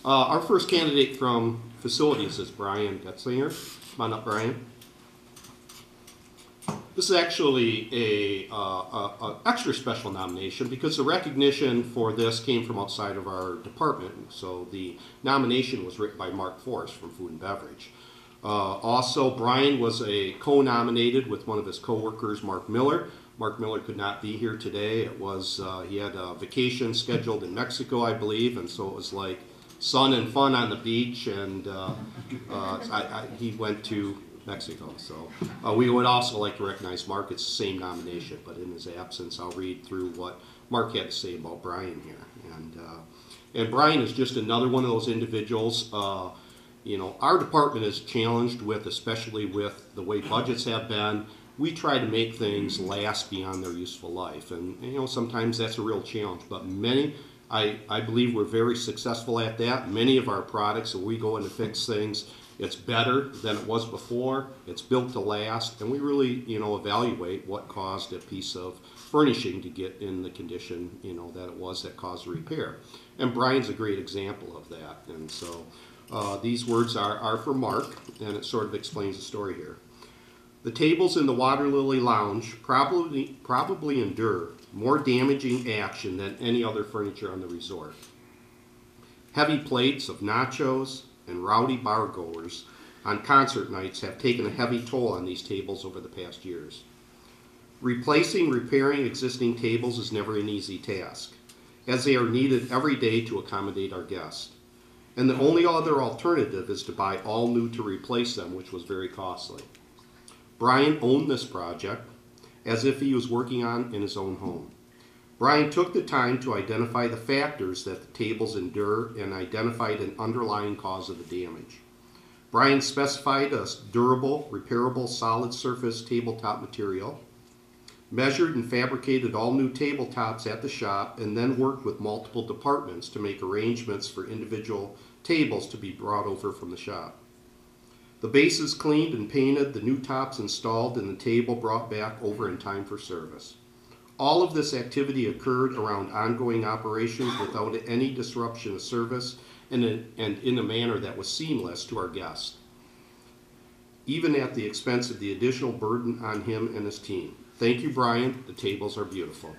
Our first candidate from facilities is BrianGoetzinger. Come on up, Brian. This is actually a extra special nomination because the recognition for this came from outside of our department. So the nomination was written by Mark Forrest from Food and Beverage. Also, Brian was a co-nominated with one of his co-workers, Mark Miller. Mark Miller could not be here today. It was he had a vacation scheduled in Mexico, I believe, and so it was like sun and fun on the beach, and he went to Mexico. So we would also like to recognize Mark. It's the same nomination, but in his absence, I'll read through what Mark had to say about Brian here. And Brian is just another one of those individuals. You know, our department is challenged with, especially with the way budgets have been. We try to make things last beyond their useful life, and you know, sometimes that's a real challenge. But I believe we're very successful at that. Many of our products, when we go in to fix things, it's better than it was before. It's built to last, and we really, you know, evaluate what caused a piece of furnishing to get in the condition, you know, that it was that caused the repair. And Brian's a great example of that. And so these words are for Mark, and it sort of explains the story here. The tables in the Water Lily Lounge probably endure more damaging action than any other furniture on the resort. Heavy plates of nachos and rowdy bar-goers on concert nights have taken a heavy toll on these tables over the past years. Repairing existing tables is never an easy task, as they are needed every day to accommodate our guests. And the only other alternative is to buy all new to replace them, which was very costly. Brian owned this project as if he was working on in his own home. Brian took the time to identify the factors that the tables endure and identified an underlying cause of the damage. Brian specified a durable, repairable, solid surface tabletop material, measured and fabricated all new tabletops at the shop, and then worked with multiple departments to make arrangements for individual tables to be brought over from the shop. The bases cleaned and painted, the new tops installed, and the table brought back over in time for service. All of this activity occurred around ongoing operations without any disruption of service and in a manner that was seamless to our guests, even at the expense of the additional burden on him and his team. Thank you, Brian. The tables are beautiful.